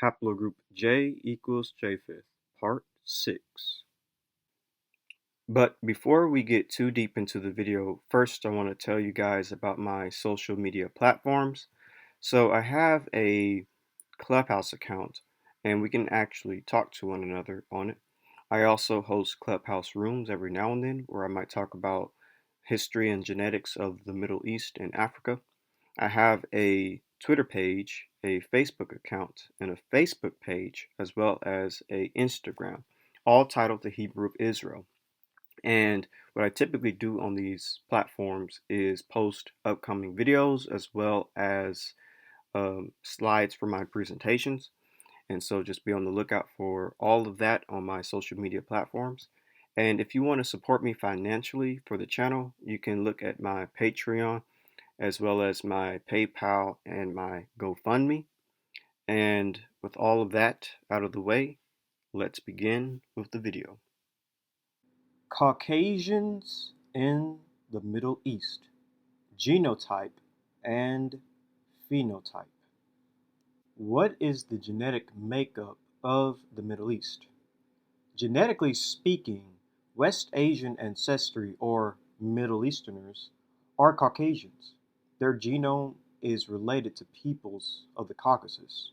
Haplogroup J equals Japheth, Part 6. But before we get too deep into the video, first I want to tell you guys about my social media platforms. So I have a Clubhouse account, and we can actually talk to one another on it. I also host Clubhouse rooms every now and then where I might talk about history and genetics of the Middle East and Africa. I have a Twitter page, a Facebook account, and a Facebook page, as well as a Instagram, all titled The Hebrew of Israel. And what I typically do on these platforms is post upcoming videos as well as slides for my presentations. And so just be on the lookout for all of that on my social media platforms. And if you want to support me financially for the channel, you can look at my Patreon as well as my PayPal and my GoFundMe. And with all of that out of the way, let's begin with the video. Caucasians in the Middle East, genotype and phenotype. What is the genetic makeup of the Middle East? Genetically speaking, West Asian ancestry or Middle Easterners are Caucasians. Their genome is related to peoples of the Caucasus.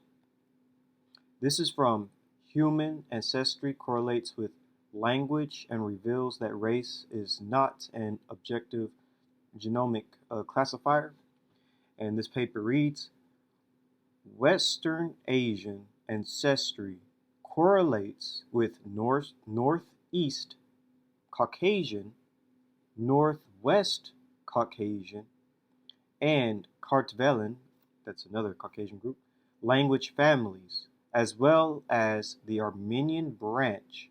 This is from human ancestry correlates with language and reveals that race is not an objective genomic classifier. And this paper reads, Western Asian ancestry correlates with Northeast Caucasian, Northwest Caucasian, and Kartvelen, that's another Caucasian group, language families, as well as the Armenian branch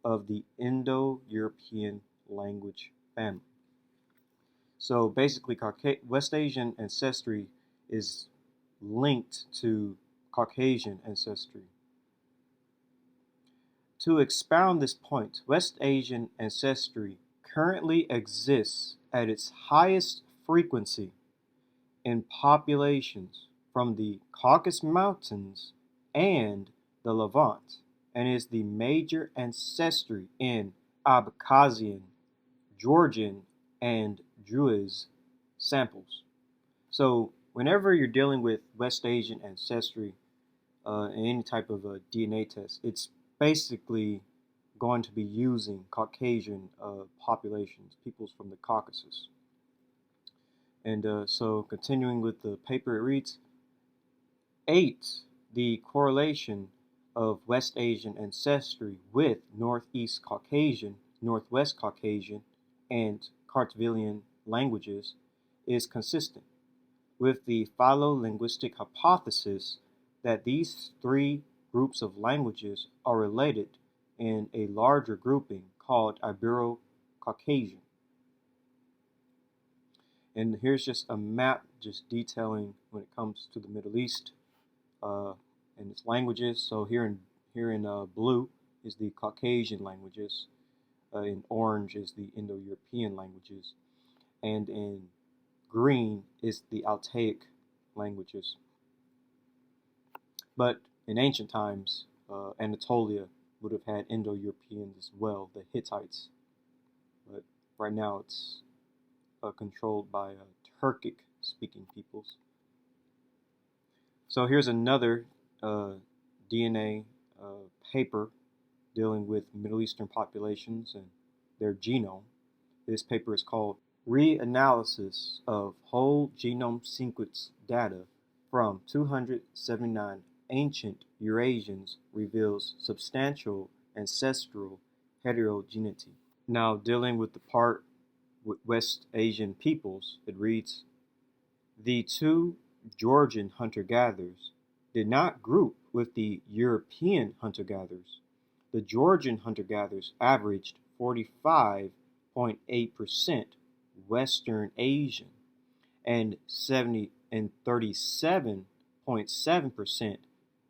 of the Indo-European language family. So basically, West Asian ancestry is linked to Caucasian ancestry. To expound this point, West Asian ancestry currently exists at its highest frequency in populations from the Caucasus Mountains and the Levant, and is the major ancestry in Abkhazian, Georgian, and Druze samples. So whenever you're dealing with West Asian ancestry in any type of a DNA test, it's basically going to be using Caucasian populations, peoples from the Caucasus. And so continuing with the paper, it reads, 8. The correlation of West Asian ancestry with Northeast Caucasian, Northwest Caucasian, and Kartvelian languages is consistent with the philo-linguistic hypothesis that these three groups of languages are related in a larger grouping called Ibero-Caucasian. And here's just a map just detailing when it comes to the Middle East and its languages. So here in blue is the Caucasian languages, in orange is the Indo-European languages, and in green is the Altaic languages. But in ancient times, Anatolia would have had Indo-Europeans as well, the Hittites. But right now it's controlled by Turkic-speaking peoples. So here's another DNA paper dealing with Middle Eastern populations and their genome. This paper is called Reanalysis of Whole Genome Sequence Data from 279 Ancient Eurasians Reveals Substantial Ancestral Heterogeneity. Now, dealing with the part with West Asian peoples, it reads, the two Georgian hunter-gatherers did not group with the European hunter-gatherers. The Georgian hunter-gatherers averaged 45.8% Western Asian and 37.7%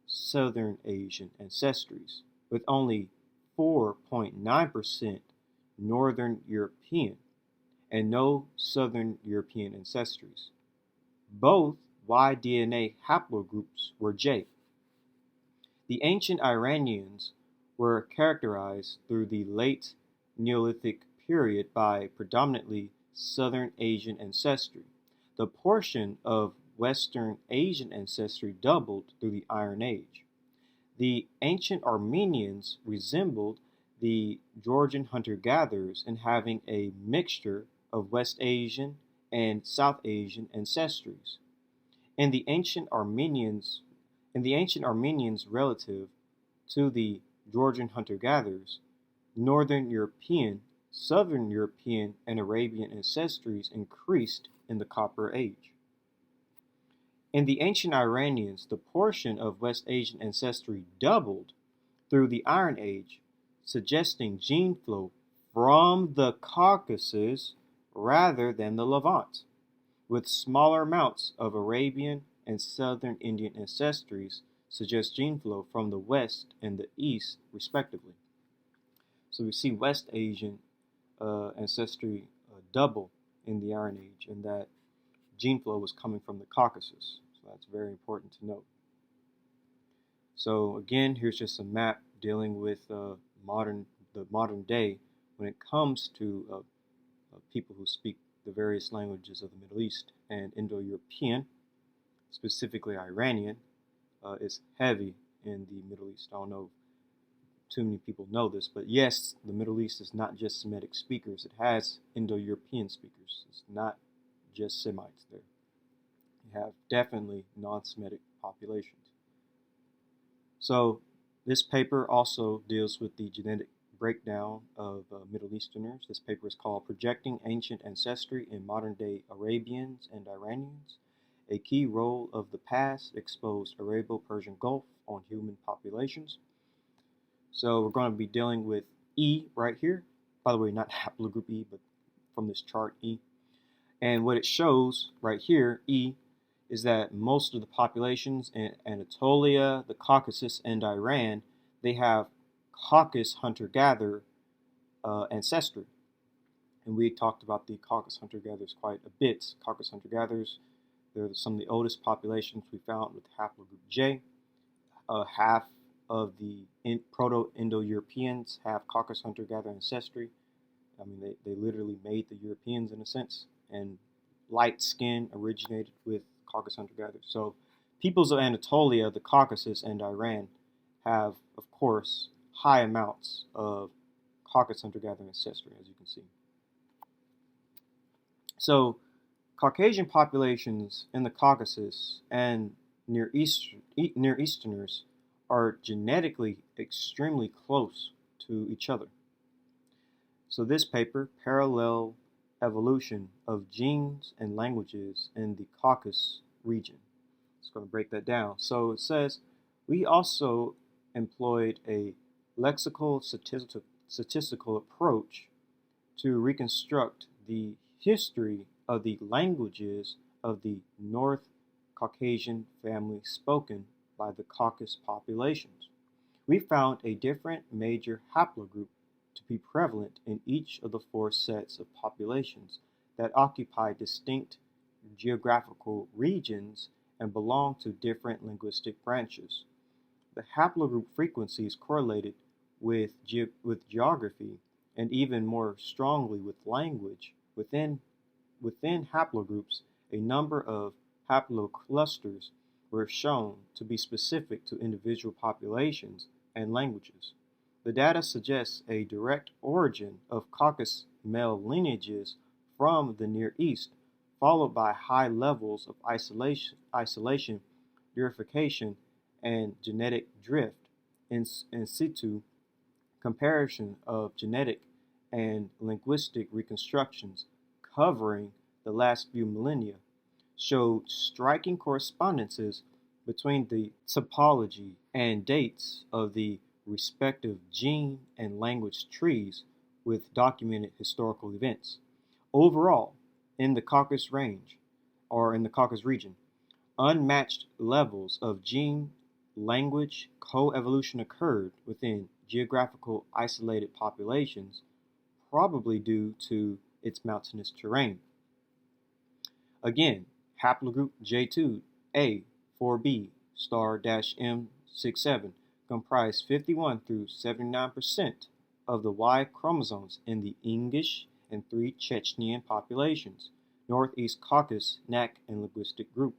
Southern Asian ancestries, with only 4.9% Northern European and no Southern European ancestries. Both Y-DNA haplogroups were J. The ancient Iranians were characterized through the late Neolithic period by predominantly Southern Asian ancestry. The portion of Western Asian ancestry doubled through the Iron Age. The ancient Armenians resembled the Georgian hunter-gatherers in having a mixture of West Asian and South Asian ancestries. In the ancient Armenians, relative to the Georgian hunter-gatherers, Northern European, Southern European, and Arabian ancestries increased in the Copper Age. In the ancient Iranians, the portion of West Asian ancestry doubled through the Iron Age, suggesting gene flow from the Caucasus rather than the Levant, with smaller amounts of Arabian and Southern Indian ancestries suggest gene flow from the West and the East, respectively. So we see West Asian ancestry double in the Iron Age, and that gene flow was coming from the Caucasus. So that's very important to note. So again, here's just a map dealing with the modern day when it comes to people who speak the various languages of the Middle East. And Indo-European, specifically Iranian, is heavy in the Middle East. I don't know if too many people know this, but yes, the Middle East is not just Semitic speakers. It has Indo-European speakers. It's not just Semites there. You have definitely non-Semitic populations. So this paper also deals with the genetic breakdown of Middle Easterners. This paper is called Projecting Ancient Ancestry in Modern-Day Arabians and Iranians. A Key Role of the Past Exposed Arabo-Persian Gulf on Human Populations. So we're going to be dealing with E right here. By the way, not haplogroup E, but from this chart E. And what it shows right here, E, is that most of the populations in Anatolia, the Caucasus, and Iran, they have Caucasus hunter-gatherer ancestry. And we talked about the Caucasus hunter-gatherers quite a bit. Caucasus hunter-gatherers, they're some of the oldest populations we found with haplogroup J. Half of the Proto-Indo-Europeans have Caucasus hunter-gatherer ancestry. I mean, they literally made the Europeans in a sense. And light skin originated with Caucasus hunter-gatherers. So peoples of Anatolia, the Caucasus, and Iran have, of course, high amounts of Caucasus hunter-gatherer ancestry, as you can see. So Caucasian populations in the Caucasus and Near Easterners are genetically extremely close to each other. So this paper, Parallel Evolution of Genes and Languages in the Caucasus region. It's going to break that down. So it says, we also employed a lexical statistical approach to reconstruct the history of the languages of the North Caucasian family spoken by the Caucasus populations. We found a different major haplogroup to be prevalent in each of the four sets of populations that occupy distinct geographical regions and belong to different linguistic branches. The haplogroup frequency is correlated with geography and even more strongly with language. Within haplogroups, a number of haploclusters were shown to be specific to individual populations and languages. The data suggests a direct origin of Caucasus male lineages from the Near East, followed by high levels of isolation, purification, and genetic drift. In situ comparison of genetic and linguistic reconstructions covering the last few millennia showed striking correspondences between the topology and dates of the respective gene and language trees with documented historical events. Overall, in the Caucasus range, or in the Caucasus region, unmatched levels of gene language coevolution occurred within geographical isolated populations, probably due to its mountainous terrain. Again, haplogroup J2A4B*M67 comprise 51 through 79% of the Y chromosomes in the English and 3 Chechenian populations, Northeast Caucasus, Nak, and linguistic group.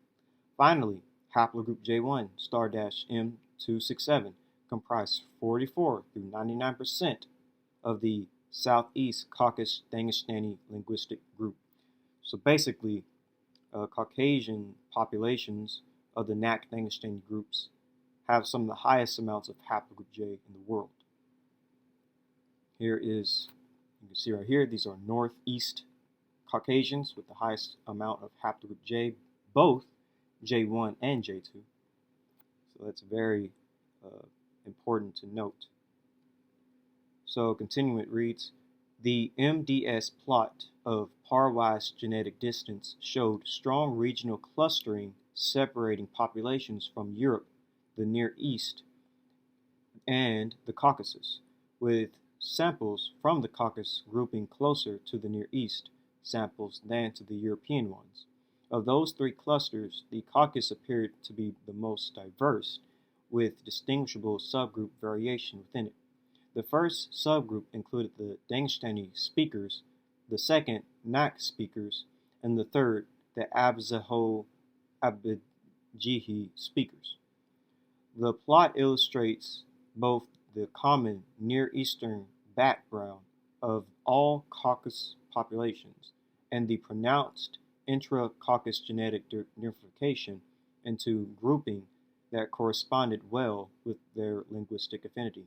Finally, haplogroup J1*M267 comprise 44 through 99% of the Southeast Caucasus Dagestani linguistic group. So basically, Caucasian populations of the Nak Dagestani groups have some of the highest amounts of haplogroup J in the world. Here is, you can see right here, these are Northeast Caucasians with the highest amount of haplogroup J, both J1 and J2. So that's very important to note. So continuing, it reads, the MDS plot of pairwise genetic distance showed strong regional clustering separating populations from Europe, the Near East, and the Caucasus, with samples from the Caucasus grouping closer to the Near East samples than to the European ones. Of those three clusters, the Caucasus appeared to be the most diverse, with distinguishable subgroup variation within it. The first subgroup included the Dagestani speakers, the second Nak speakers, and the third the Abzaho-Abidjihi speakers. The plot illustrates both the common Near Eastern background of all Caucasus populations and the pronounced intra-Caucasus genetic diversification into grouping that corresponded well with their linguistic affinity.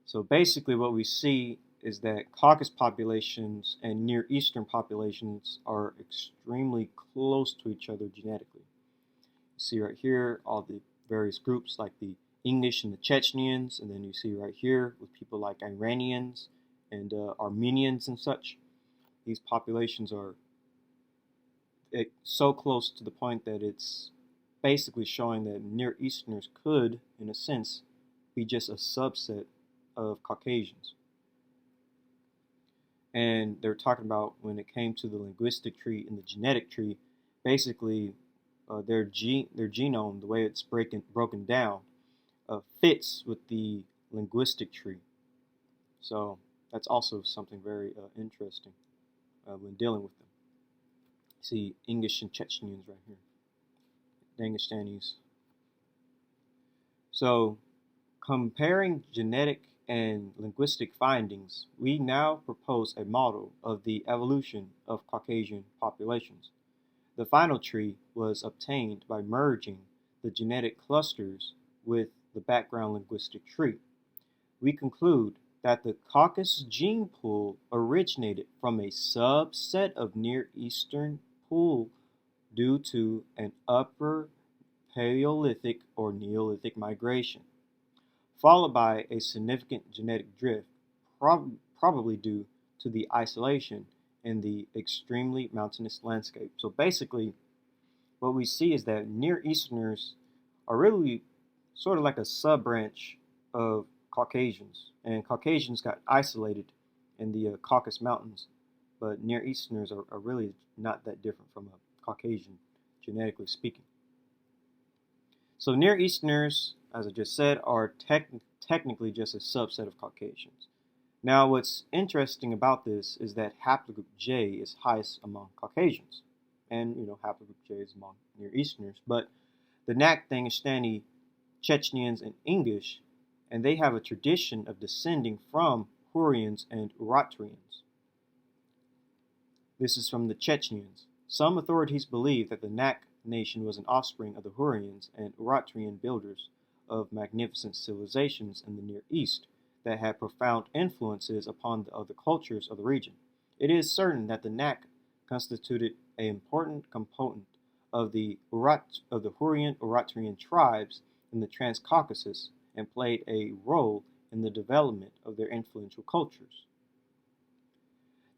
So basically what we see is that Caucasus populations and Near Eastern populations are extremely close to each other genetically. You see right here all the various groups like the English and the Chechenians, and then you see right here with people like Iranians and Armenians and such. These populations are so close to the point that it's basically showing that Near Easterners could, in a sense, be just a subset of Caucasians. And they're talking about when it came to the linguistic tree and the genetic tree, basically their genome, the way it's broken down, fits with the linguistic tree. So that's also something very interesting when dealing with them. See English and Chechenians right here, Dagestanis. So comparing genetic and linguistic findings, we now propose a model of the evolution of Caucasian populations. The final tree was obtained by merging the genetic clusters with the background linguistic tree. We conclude that the Caucasus gene pool originated from a subset of Near Eastern pool due to an upper Paleolithic or Neolithic migration, followed by a significant genetic drift, probably due to the isolation in the extremely mountainous landscape. So basically, what we see is that Near Easterners are really sort of like a sub-branch of Caucasians, and Caucasians got isolated in the Caucasus Mountains, but Near Easterners are really not that different from a Caucasian, genetically speaking. So Near Easterners, as I just said, are technically just a subset of Caucasians. Now, what's interesting about this is that haplogroup J is highest among Caucasians, and haplogroup J is among Near Easterners. But the Nak Dagestani, Chechenians, and English, and they have a tradition of descending from Hurrians and Uratrians. This is from the Chechenians. Some authorities believe that the Nak nation was an offspring of the Hurrians and Uratrian builders of magnificent civilizations in the Near East that had profound influences upon the other cultures of the region. It is certain that the Nak constituted an important component of the Hurrian Uratrian tribes in the Transcaucasus and played a role in the development of their influential cultures.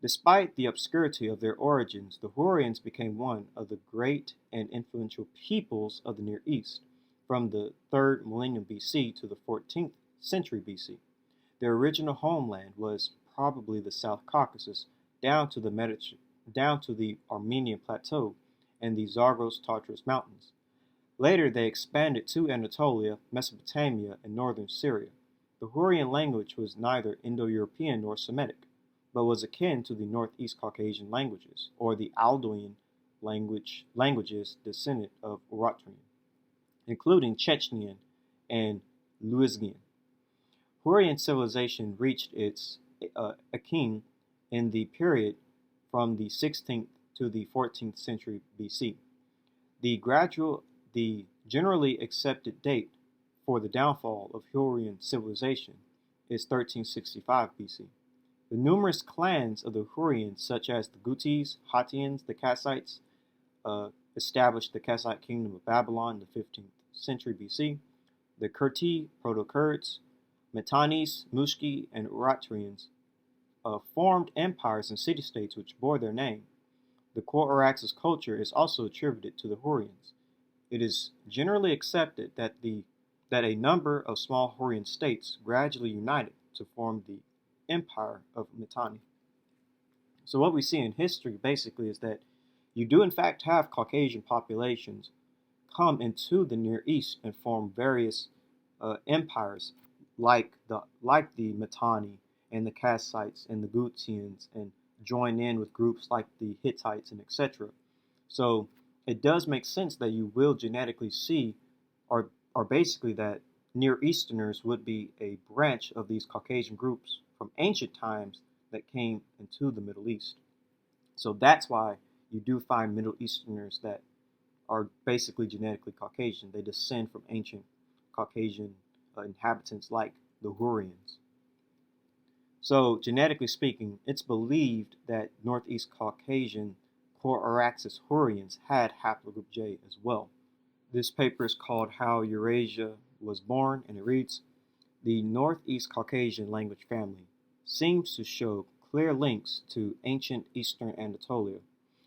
Despite the obscurity of their origins, the Hurrians became one of the great and influential peoples of the Near East from the 3rd millennium BC to the 14th century BC. Their original homeland was probably the South Caucasus down to the Armenian Plateau and the Zagros-Tartars Mountains. Later, they expanded to Anatolia, Mesopotamia, and northern Syria. The Hurrian language was neither Indo-European nor Semitic, but was akin to the Northeast Caucasian languages, or the Aldoan languages descendant of Uratrian, including Chechenian and Luizgian. Hurrian civilization reached its akin in the period from the 16th to the 14th century BC. The generally accepted date for the downfall of Hurrian civilization is 1365 BC. The numerous clans of the Hurrians, such as the Gutis, Hattians, the Kassites, established the Kassite kingdom of Babylon in the 15th century BC. The Kurti, Proto-Kurds, Mitannis, Mushki, and Uratrians formed empires and city-states which bore their name. The core Araxes culture is also attributed to the Hurrians. It is generally accepted that a number of small Hurrian states gradually united to form the Empire of Mitanni. So what we see in history basically is that you do in fact have Caucasian populations come into the Near East and form various empires like the Mitanni and the Kassites and the Gutians, and join in with groups like the Hittites and etc. So it does make sense that you will genetically see, or basically that Near Easterners would be a branch of these Caucasian groups from ancient times that came into the Middle East. So that's why you do find Middle Easterners that are basically genetically Caucasian. They descend from ancient Caucasian inhabitants like the Hurrians. So genetically speaking, it's believed that Northeast Caucasian core Araxes Hurrians had haplogroup J as well. This paper is called How Eurasia Was Born, and it reads, the Northeast Caucasian language family seems to show clear links to ancient Eastern Anatolia,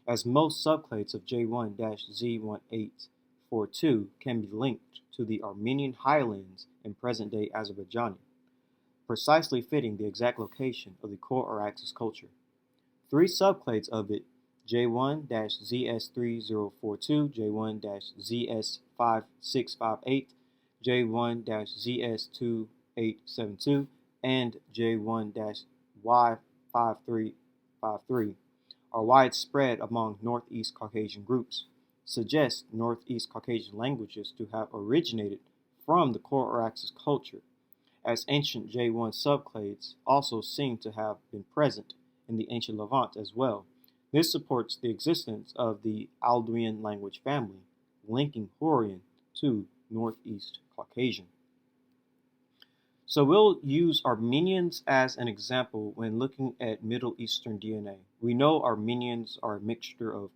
as most subclades of J1-Z1842 can be linked to the Armenian highlands in present-day Azerbaijan, precisely fitting the exact location of the core Araxes culture. Three subclades of it, J1-ZS3042, J1-ZS5658, J1-ZS2872, and J1-Y5353, are widespread among Northeast Caucasian groups, suggest Northeast Caucasian languages to have originated from the core Araxes culture, as ancient J1 subclades also seem to have been present in the ancient Levant as well. This supports the existence of the Alduin language family, linking Hurrian to Northeast Caucasian. So we'll use Armenians as an example when looking at Middle Eastern DNA. We know Armenians are a mixture of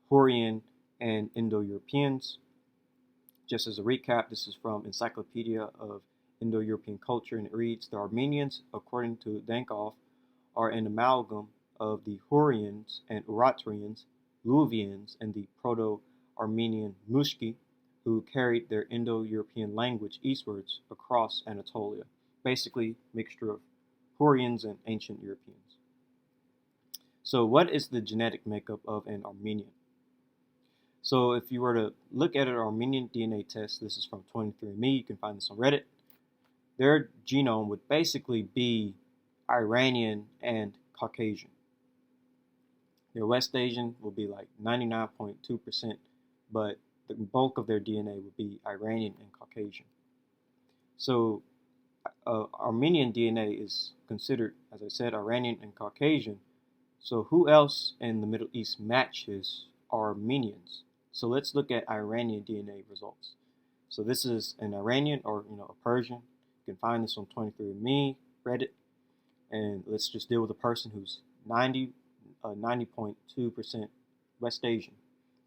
Hurrian and Indo-Europeans. Just as a recap, this is from Encyclopedia of Indo-European Culture, and it reads, the Armenians, according to Dankov, are an amalgam of the Hurrians and Uratrians, Luvians, and the Proto-Armenian Mushki, who carried their Indo-European language eastwards across Anatolia. Basically, mixture of Hurrians and ancient Europeans. So what is the genetic makeup of an Armenian? So if you were to look at an Armenian DNA test, this is from 23andMe, you can find this on Reddit, their genome would basically be Iranian and Caucasian. Their West Asian will be like 99.2%, but the bulk of their DNA would be Iranian and Caucasian. So Armenian DNA is considered, as I said, Iranian and Caucasian. So who else in the Middle East matches Armenians? So let's look at Iranian DNA results. So this is an Iranian, or a Persian. You can find this on 23andMe, Reddit, and let's just deal with a person who's 90.2% West Asian.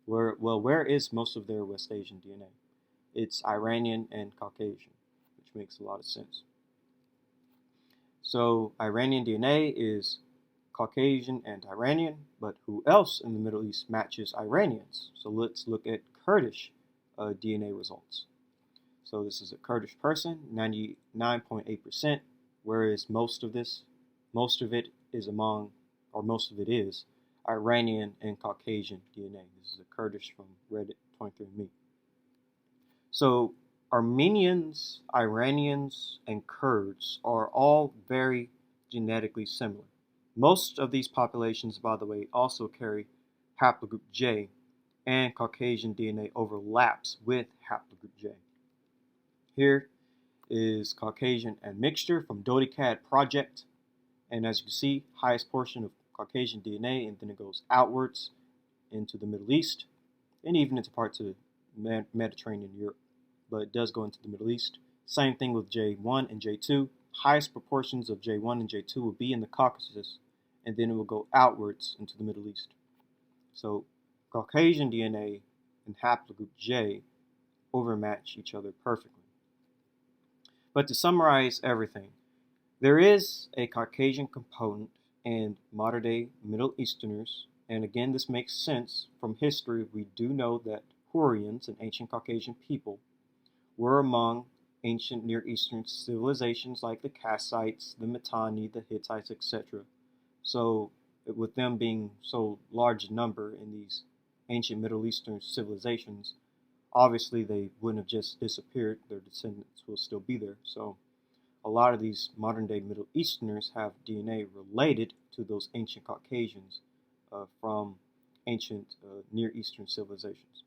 Where is most of their West Asian DNA? It's Iranian and Caucasian, which makes a lot of sense. So Iranian DNA is Caucasian and Iranian, but who else in the Middle East matches Iranians? So let's look at Kurdish DNA results. So this is a Kurdish person, 99.8%, whereas most of it is Iranian and Caucasian DNA. This is a Kurdish from Reddit 23andMe. So Armenians, Iranians, and Kurds are all very genetically similar. Most of these populations, by the way, also carry haplogroup J, and Caucasian DNA overlaps with haplogroup J. Here is Caucasian admixture from DoDeCAD project, and as you can see, highest portion of Caucasian DNA, and then it goes outwards into the Middle East, and even into parts of Mediterranean Europe, but it does go into the Middle East. Same thing with J1 and J2. Highest proportions of J1 and J2 will be in the Caucasus, and then it will go outwards into the Middle East. So Caucasian DNA and haplogroup J overmatch each other perfectly. But to summarize everything, there is a Caucasian component in modern-day Middle Easterners, and again, this makes sense from history. We do know that Hurrians, an ancient Caucasian people, were among ancient Near Eastern civilizations like the Kassites, the Mitanni, the Hittites, etc. So, with them being so large a number in these ancient Middle Eastern civilizations, obviously they wouldn't have just disappeared. Their descendants will still be there. So, a lot of these modern-day Middle Easterners have DNA related to those ancient Caucasians from ancient Near Eastern civilizations.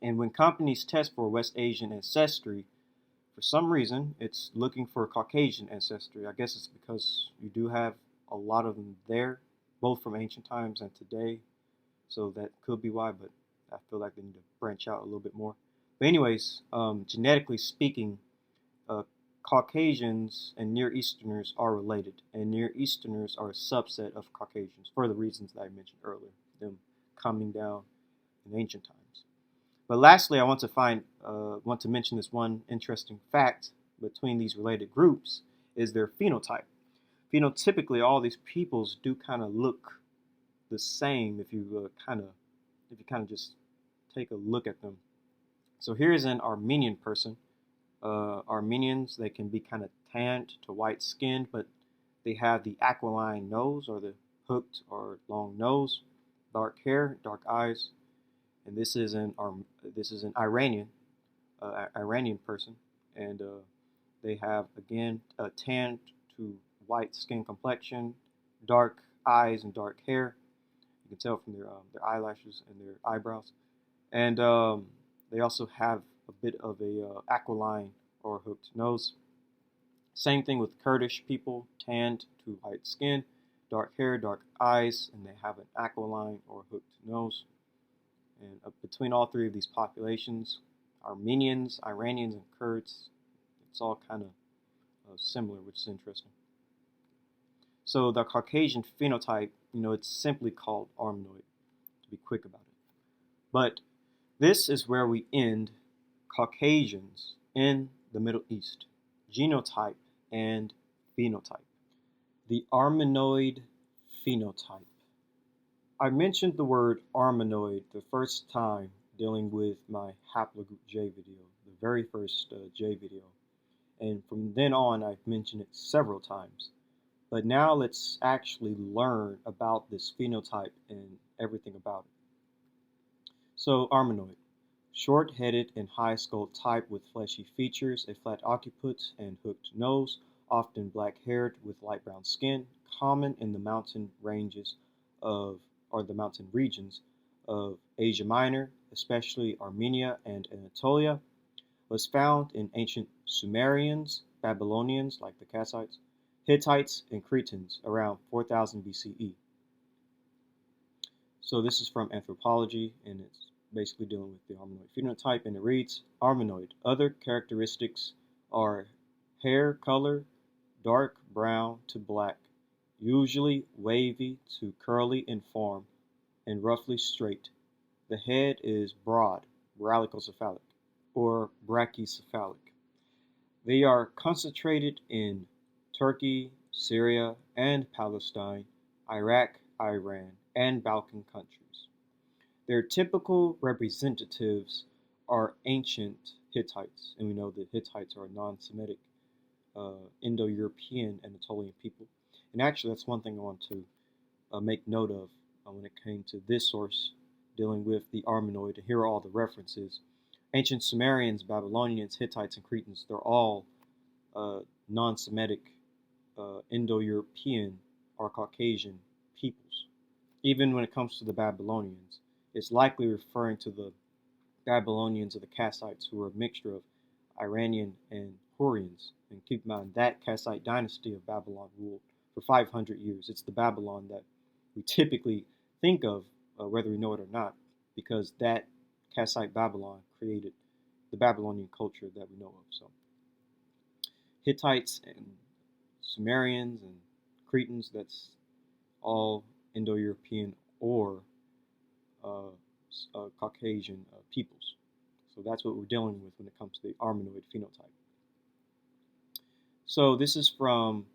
And when companies test for West Asian ancestry, for some reason, it's looking for Caucasian ancestry. I guess it's because you do have a lot of them there, both from ancient times and today. So that could be why, but I feel like they need to branch out a little bit more. But anyways, genetically speaking, Caucasians and Near Easterners are related, and Near Easterners are a subset of Caucasians for the reasons that I mentioned earlier, them coming down in ancient times. But lastly, I want to mention this one interesting fact between these related groups is their phenotype. Phenotypically, all these peoples do kind of look the same if you kind of just take a look at them. So here's an Armenian person. Armenians, they can be kind of tanned to white skinned, but they have the aquiline nose or the hooked or long nose, dark hair, dark eyes, and this is an Iranian person, and they have again a tanned to white skin complexion, dark eyes and dark hair. You can tell from their eyelashes and their eyebrows, and they also have a bit of a aquiline or hooked nose. Same thing with Kurdish people, tanned to white skin, dark hair, dark eyes, and they have an aquiline or hooked nose. And between all three of these populations, Armenians, Iranians, and Kurds, it's all kind of similar, which is interesting. So the Caucasian phenotype, it's simply called Armenoid, to be quick about it. But this is where we end Caucasians in the Middle East, genotype and phenotype. The Armenoid phenotype. I mentioned the word Armenoid the first time dealing with my Haplogroup J video, the very first J video. And from then on, I've mentioned it several times. But now let's actually learn about this phenotype and everything about it. So, Armenoid. Short-headed and high-skulled type with fleshy features, a flat occiput and hooked nose, often black-haired with light brown skin, common in the mountain ranges the mountain regions of Asia Minor, especially Armenia and Anatolia, was found in ancient Sumerians, Babylonians like the Kassites, Hittites, and Cretans around 4000 BCE. So this is from Anthropology, and it's basically dealing with the Armenoid phenotype, and it reads, Armenoid. Other characteristics are hair color, dark brown to black, usually wavy to curly in form, and roughly straight. The head is broad, brachiocephalic, or brachycephalic. They are concentrated in Turkey, Syria, and Palestine, Iraq, Iran, and Balkan countries. Their typical representatives are ancient Hittites, and we know that Hittites are a non-Semitic Indo-European Anatolian people. And actually, that's one thing I want to make note of when it came to this source dealing with the Armenoid. And here are all the references. Ancient Sumerians, Babylonians, Hittites, and Cretans, they're all non-Semitic Indo-European or Caucasian peoples. Even when it comes to the Babylonians, it's likely referring to the Babylonians of the Kassites, who were a mixture of Iranian and Hurrians. And keep in mind, that Kassite dynasty of Babylon ruled for 500 years. It's the Babylon that we typically think of, whether we know it or not, because that Kassite Babylon created the Babylonian culture that we know of. So Hittites and Sumerians and Cretans, that's all Indo-European or Caucasian peoples. So that's what we're dealing with when it comes to the Armenoid phenotype. So this is from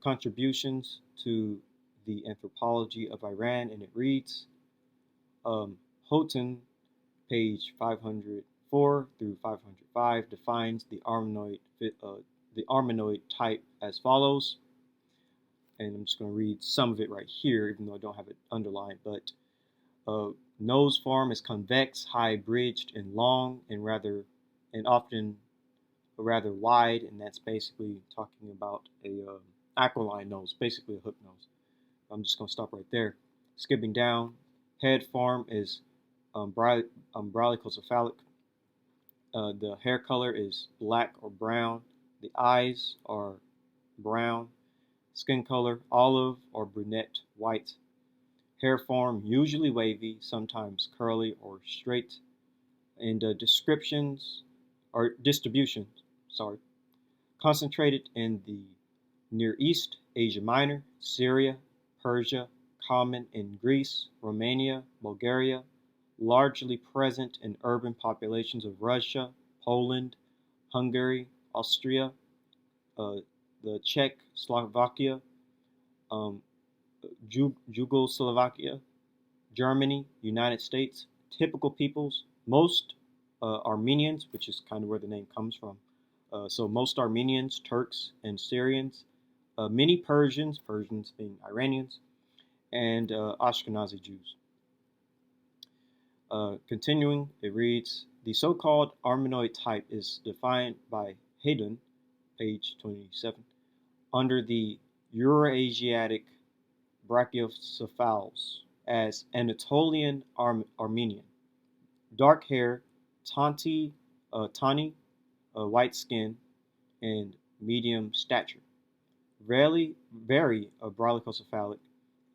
contributions to the anthropology of Iran, and it reads, Houghton, page 504 through 505, defines the Armenoid type as follows. And I'm just going to read some of it right here, even though I don't have it underlined. But nose form is convex, high bridged, and long, and often rather wide, and that's basically talking about a aquiline nose, basically a hook nose. I'm just going to stop right there. Skipping down, head form is umbilicocephalic. The hair color is black or brown. The eyes are brown. Skin color, olive or brunette white. Hair form, usually wavy, sometimes curly or straight. And distribution, concentrated in the Near East, Asia Minor, Syria, Persia, common in Greece, Romania, Bulgaria, largely present in urban populations of Russia, Poland, Hungary, Austria, the Czechoslovakia, Yugoslavia, Germany, United States. Typical peoples, most Armenians, which is kind of where the name comes from. So most Armenians, Turks, and Syrians, many Persians being Iranians, and Ashkenazi Jews. Continuing, it reads, the so-called Armenoid type is defined by Haydn, page 27, under the Eurasiatic brachycephals as Anatolian Armenian. Dark hair, tawny, white skin, and medium stature. Rarely very brachycephalic,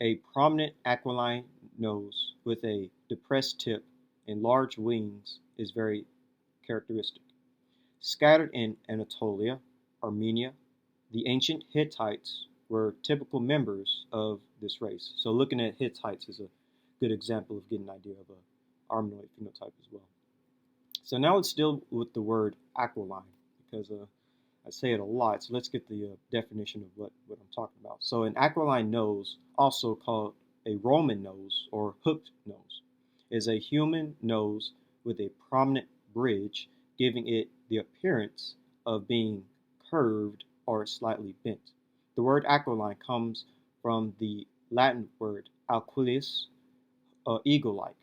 a prominent aquiline nose with a depressed tip and large wings is very characteristic. Scattered in Anatolia, Armenia, the ancient Hittites were typical members of this race. So looking at Hittites is a good example of getting an idea of an Armenoid phenotype as well. So now let's deal with the word aquiline, because I say it a lot. So let's get the definition of what I'm talking about. So an aquiline nose, also called a Roman nose or hooked nose, is a human nose with a prominent bridge, giving it the appearance of being curved or slightly bent. The word aquiline comes from the Latin word aquilis, eagle-like,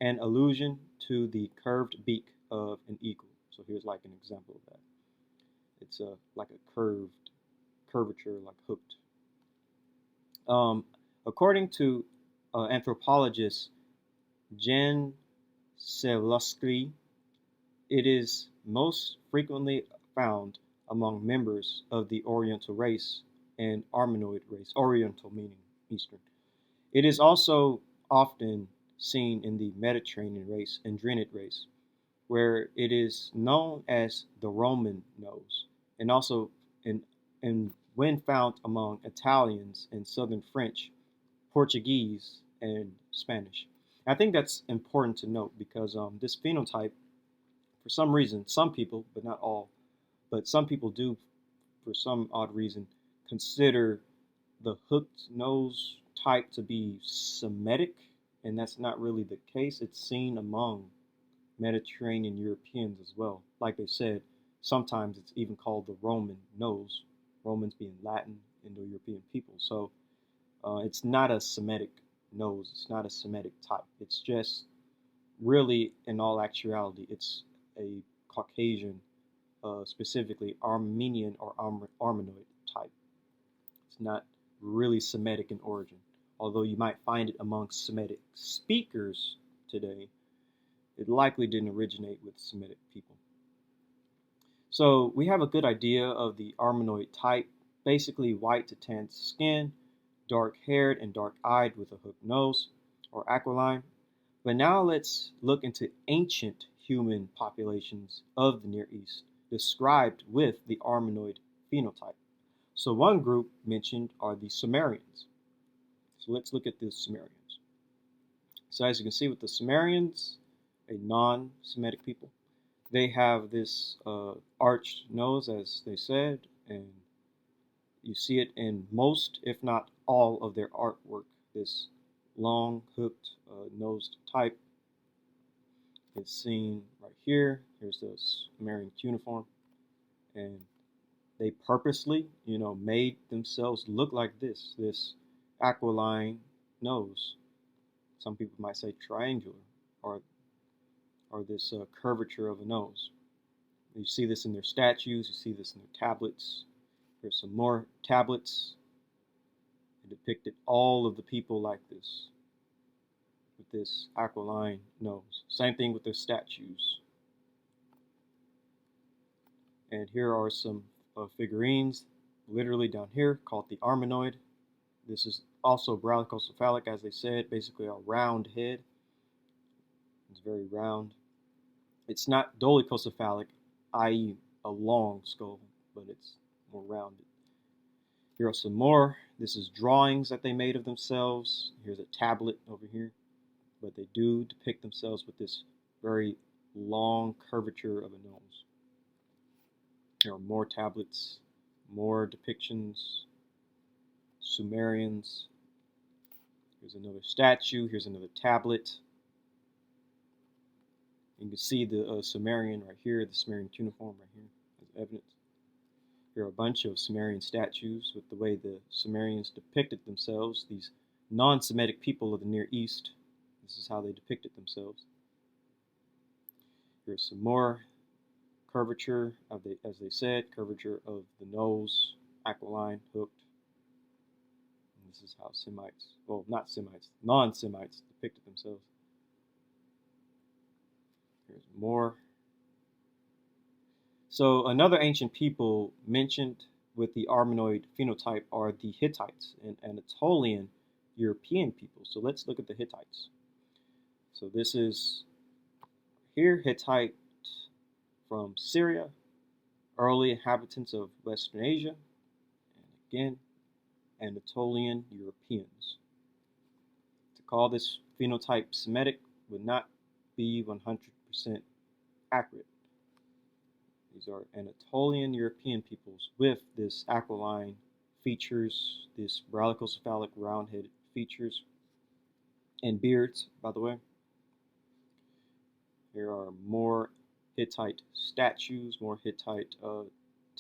an allusion to the curved beak of an eagle. So here's like an example of that. It's like a curvature, like hooked. According to anthropologist Jan Sevlovsky, it is most frequently found among members of the Oriental race and Armenoid race, Oriental meaning Eastern. It is also often seen in the Mediterranean race and Drenid race, where it is known as the Roman nose, and also and when found among Italians and Southern French, Portuguese, and Spanish. I think that's important to note because this phenotype, for some reason, some people, but not all, but some people do, for some odd reason, consider the hooked nose type to be Semitic, and that's not really the case. It's seen among Mediterranean Europeans as well. Like they said, sometimes it's even called the Roman nose, Romans being Latin, Indo-European people. So it's not a Semitic nose. It's not a Semitic type. It's just really, in all actuality, it's a Caucasian, specifically Armenian or Armenoid type. It's not really Semitic in origin, although you might find it amongst Semitic speakers today. It likely didn't originate with Semitic people. So we have a good idea of the Armenoid type, basically white to tan skin, dark-haired and dark-eyed with a hooked nose or aquiline. But now let's look into ancient human populations of the Near East described with the Armenoid phenotype. So one group mentioned are the Sumerians. So let's look at the Sumerians. So as you can see with the Sumerians, a non-Semitic people, they have this arched nose, as they said, and you see it in most, if not all, of their artwork. This long, hooked, nosed type is seen right here. Here's the Sumerian cuneiform, and they purposely, made themselves look like this aquiline nose. Some people might say triangular, or this curvature of a nose. You see this in their statues. You see this in their tablets. There's some more tablets that depicted all of the people like this, with this aquiline nose. Same thing with their statues. And here are some figurines, literally down here, called the Armenoid. This is also brachiocephalic, as they said, basically a round head. It's very round. It's not dolichocephalic, i.e. a long skull, but it's more rounded. Here are some more. This is drawings that they made of themselves. Here's a tablet over here, but they do depict themselves with this very long curvature of a nose. There are more tablets, more depictions. Sumerians. Here's another statue. Here's another tablet. You can see the Sumerian right here, the Sumerian cuneiform right here as evidence. Here are a bunch of Sumerian statues with the way the Sumerians depicted themselves, these non-Semitic people of the Near East. This is how they depicted themselves. Here's some more curvature, as they said, curvature of the nose, aquiline, hooked. And this is how Semites, well, not Semites, non-Semites depicted themselves. Here's more. So another ancient people mentioned with the Armenoid phenotype are the Hittites, and Anatolian European people. So let's look at the Hittites. So this is here, Hittite from Syria, early inhabitants of Western Asia, and again, Anatolian Europeans. To call this phenotype Semitic would not be 100% accurate. These are Anatolian European peoples with this aquiline features, this brachiocephalic round-headed features, and beards, by the way. Here are more Hittite statues, more Hittite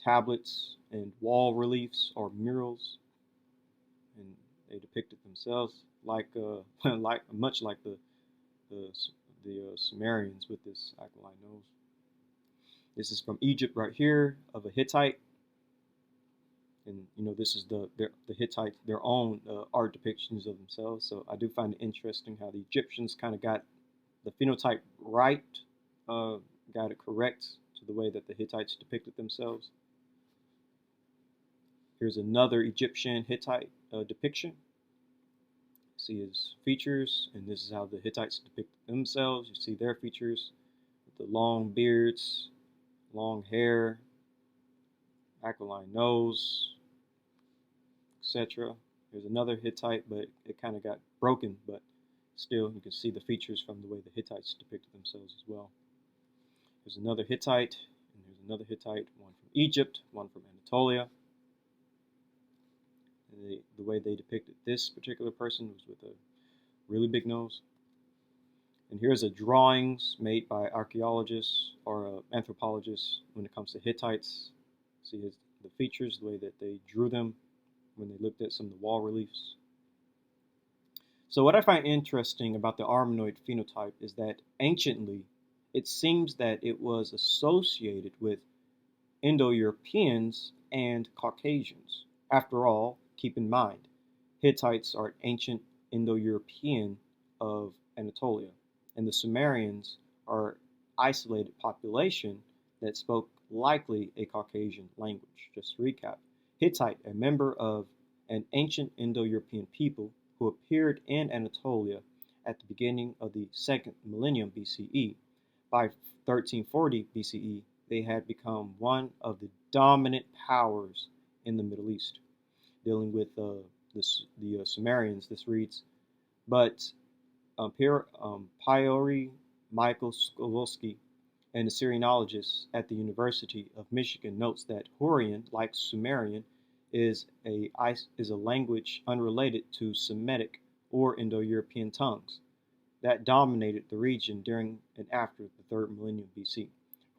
tablets and wall reliefs or murals, and they depicted themselves like much like the Sumerians with this aquiline nose. This is from Egypt right here of a Hittite, and this is the Hittite, their own art depictions of themselves. So I do find it interesting how the Egyptians kind of got the phenotype right, got it correct to the way that the Hittites depicted themselves. Here's another Egyptian Hittite depiction. See his features, and this is how the Hittites depicted themselves. You see their features with the long beards, long hair, aquiline nose, etc. There's another Hittite, but it kind of got broken, but still you can see the features from the way the Hittites depicted themselves as well. There's another Hittite, and there's another Hittite, one from Egypt, one from Anatolia. And the way they depicted this particular person was with a really big nose. And here's a drawings made by archaeologists or anthropologists when it comes to Hittites. See the features, the way that they drew them when they looked at some of the wall reliefs. So what I find interesting about the Armenoid phenotype is that anciently, it seems that it was associated with Indo-Europeans and Caucasians. After all, keep in mind, Hittites are ancient Indo-European of Anatolia, and the Sumerians are isolated population that spoke likely a Caucasian language. Just to recap, Hittite, a member of an ancient Indo-European people who appeared in Anatolia at the beginning of the second millennium BCE. By 1340 BCE, they had become one of the dominant powers in the Middle East. Dealing with the Sumerians, this reads, but Piori Michael Skolowski, an Assyrianologist at the University of Michigan, notes that Hurrian, like Sumerian, is a language unrelated to Semitic or Indo-European tongues that dominated the region during and after the third millennium BC.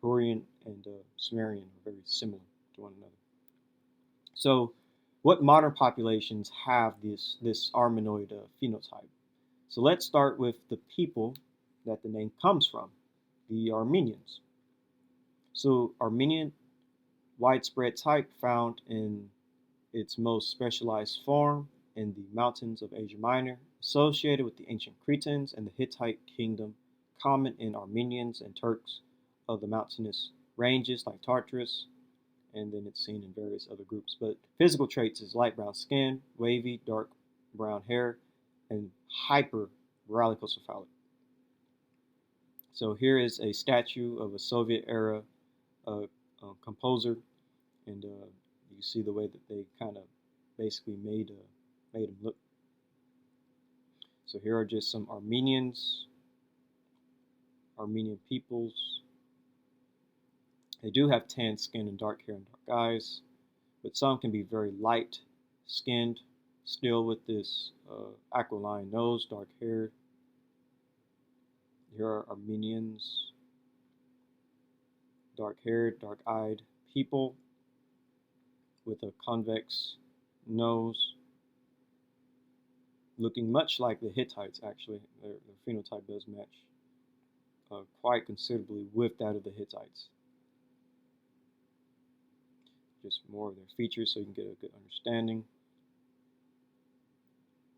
Hurrian and Sumerian are very similar to one another. So, what modern populations have this Armenoid phenotype? So let's start with the people that the name comes from, the Armenians. So Armenian widespread type found in its most specialized form in the mountains of Asia Minor, associated with the ancient Cretans and the Hittite kingdom, common in Armenians and Turks of the mountainous ranges like Tartarus, and then it's seen in various other groups. But physical traits is light brown skin, wavy, dark brown hair, and hyper varicose-cephalic. So here is a statue of a Soviet-era composer, and you see the way that they kind of basically made him look. So here are just some Armenian peoples. They do have tan skin and dark hair and dark eyes, but some can be very light skinned, still with this aquiline nose, dark hair. Here are Armenians, dark haired, dark eyed people with a convex nose, looking much like the Hittites actually. Their phenotype does match quite considerably with that of the Hittites. Just more of their features so you can get a good understanding.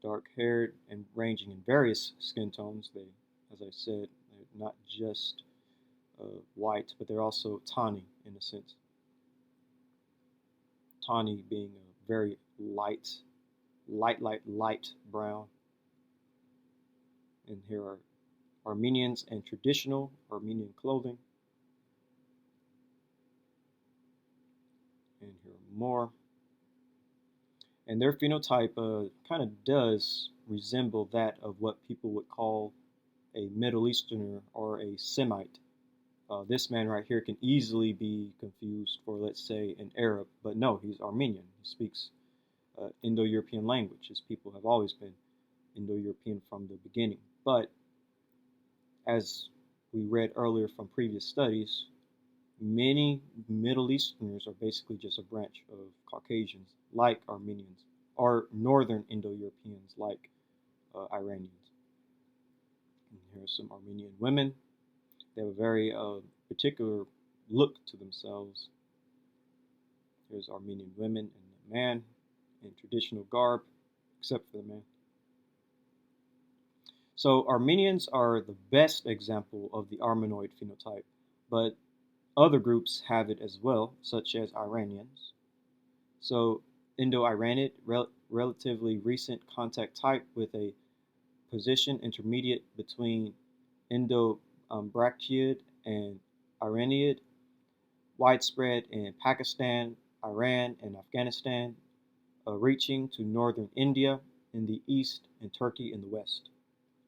Dark haired and ranging in various skin tones. They, as I said, they're not just white, but they're also tawny in a sense. Tawny being a very light brown. And here are Armenians and traditional Armenian clothing. And here are more. And their phenotype kind of does resemble that of what people would call a Middle Easterner or a Semite. This man right here can easily be confused for, let's say, an Arab, but no, he's Armenian. He speaks Indo-European language. His people have always been Indo-European from the beginning. But as we read earlier from previous studies, many Middle Easterners are basically just a branch of Caucasians, like Armenians, or Northern Indo-Europeans, like Iranians. And here are some Armenian women. They have a very particular look to themselves. Here's Armenian women and the man in traditional garb, except for the man. So Armenians are the best example of the Armenoid phenotype, but other groups have it as well, such as Iranians. So Indo-Iranid, relatively recent contact type with a position intermediate between Indo-Bactriad and Iraniid, widespread in Pakistan, Iran, and Afghanistan, reaching to northern India in the east and Turkey in the west.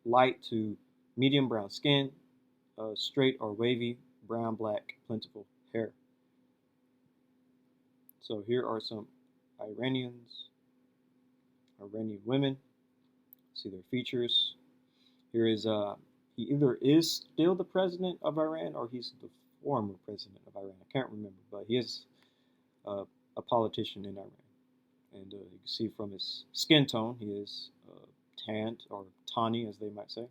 Light to medium brown skin, straight or wavy, brown, black, plentiful hair. So here are some Iranian women. See their features. Here is he either is still the president of Iran or he's the former president of Iran. I can't remember, but he is a politician in Iran. And you can see from his skin tone, he is tanned, or tawny as they might say.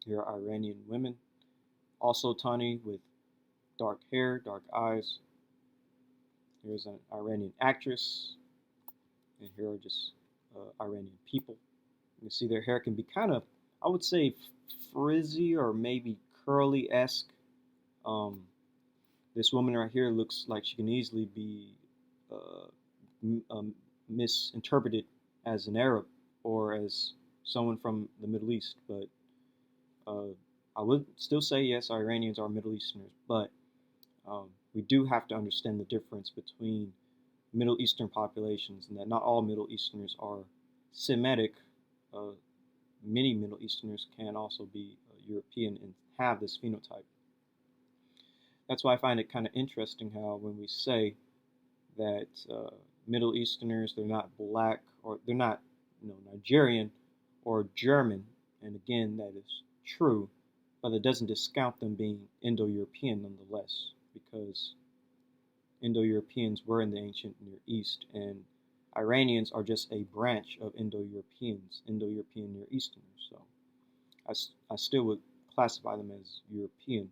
Here are Iranian women, also tawny with dark hair, dark eyes. Here's an Iranian actress, and here are just Iranian people. You can see their hair can be kind of, I would say, frizzy or maybe curly-esque. Um, this woman right here looks like she can easily be uh, misinterpreted as an Arab or as someone from the Middle East, but uh, I would still say yes, Iranians are Middle Easterners, but we do have to understand the difference between Middle Eastern populations, and that not all Middle Easterners are Semitic. Uh, Many Middle Easterners can also be European and have this phenotype. That's why I find it kind of interesting how when we say that Middle Easterners, they're not black or they're not Nigerian or German, and again that is true, but it doesn't discount them being Indo-European nonetheless, because Indo-Europeans were in the ancient Near East, and Iranians are just a branch of Indo-Europeans, Indo-European Near Easterners. So I still would classify them as European,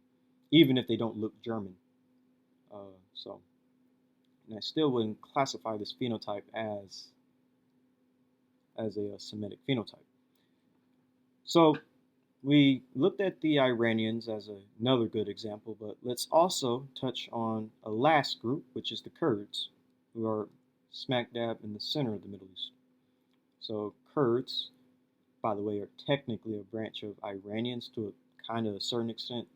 even if they don't look German. And I still wouldn't classify this phenotype as a Semitic phenotype. So we looked at the Iranians as another good example, but let's also touch on a last group, which is the Kurds, who are smack dab in the center of the Middle East. So Kurds, by the way, are technically a branch of Iranians to a kind of a certain extent.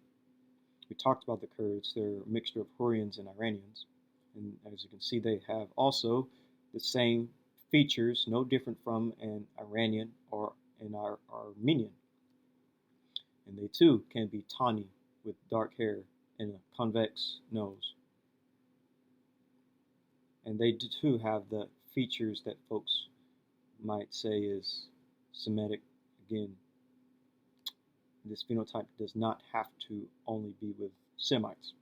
We talked about the Kurds. They're a mixture of Hurrians and Iranians. And as you can see, they have also the same features, no different from an Iranian or an Armenian. And they too can be tawny with dark hair and a convex nose. And they too have the features that folks might say is Semitic. Again, this phenotype does not have to only be with Semites,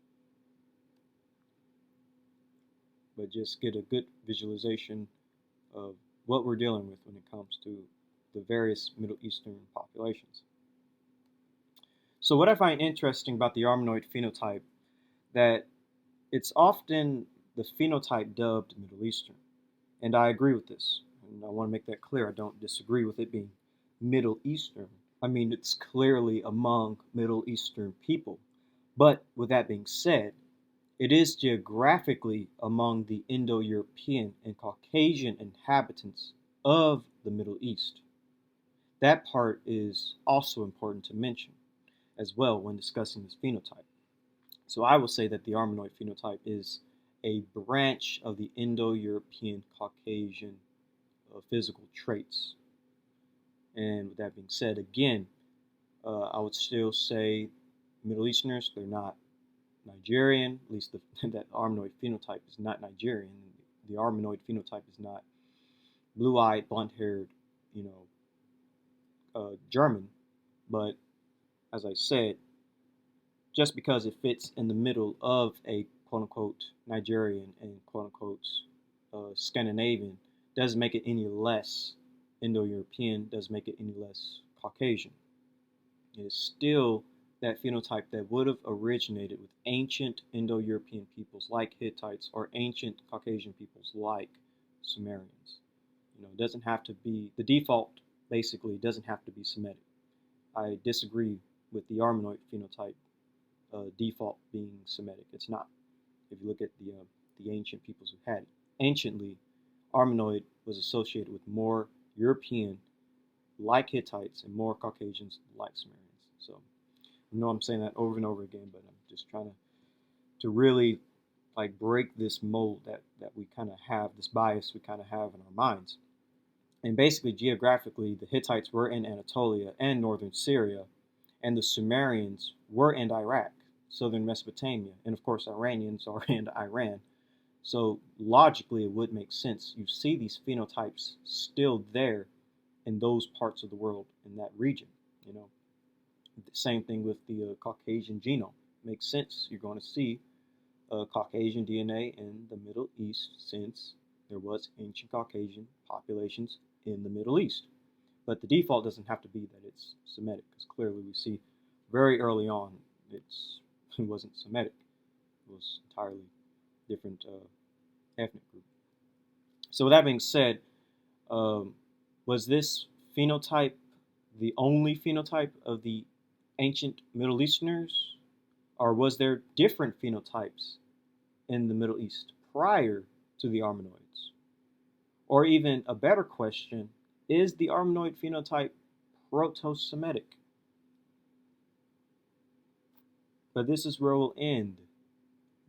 but just get a good visualization of what we're dealing with when it comes to the various Middle Eastern populations. So what I find interesting about the Armenoid phenotype, that it's often the phenotype dubbed Middle Eastern, and I agree with this, and I want to make that clear. I don't disagree with it being Middle Eastern. I mean, it's clearly among Middle Eastern people, but with that being said, it is geographically among the Indo-European and Caucasian inhabitants of the Middle East. That part is also important to mention as well when discussing this phenotype. So I will say that the Armenoid phenotype is a branch of the Indo-European Caucasian physical traits. And with that being said, again, I would still say Middle Easterners, they're not Nigerian, at least that Armenoid phenotype is not Nigerian. The Armenoid phenotype is not blue-eyed, blonde-haired, German. But as I said, just because it fits in the middle of a quote-unquote Nigerian and quote-unquote Scandinavian doesn't make it any less Indo-European, doesn't make it any less Caucasian. It is still that phenotype that would have originated with ancient Indo-European peoples like Hittites or ancient Caucasian peoples like Sumerians. It doesn't have to be, the default basically doesn't have to be Semitic. I disagree with the Armenoid phenotype default being Semitic. It's not. If you look at the ancient peoples who had it. Anciently, Armenoid was associated with more European like Hittites and more Caucasians like Sumerians. So I know I'm saying that over and over again, but I'm just trying to really like break this mold that we kind of have, this bias we kind of have in our minds. And basically, geographically, the Hittites were in Anatolia and northern Syria, and the Sumerians were in Iraq, southern Mesopotamia, and of course, Iranians are in Iran. So logically, it would make sense. You see these phenotypes still there in those parts of the world, in that region. The same thing with the Caucasian genome. Makes sense. You're going to see Caucasian DNA in the Middle East, since there was ancient Caucasian populations in the Middle East. But the default doesn't have to be that it's Semitic, because clearly we see very early on it wasn't Semitic. It was entirely different ethnic group. So with that being said, was this phenotype the only phenotype of the ancient Middle Easterners? Or was there different phenotypes in the Middle East prior to the Armenoids? Or even a better question, is the Armenoid phenotype Proto-Semitic? But this is where we'll end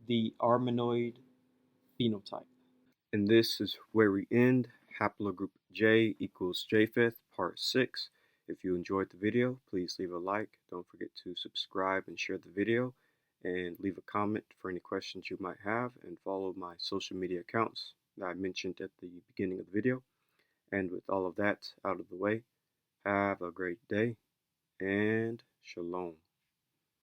the Armenoid phenotype. And this is where we end Haplogroup J equals Japheth, part 6. If you enjoyed the video, please leave a like. Don't forget to subscribe and share the video. And leave a comment for any questions you might have. And follow my social media accounts that I mentioned at the beginning of the video. And with all of that out of the way, have a great day and shalom.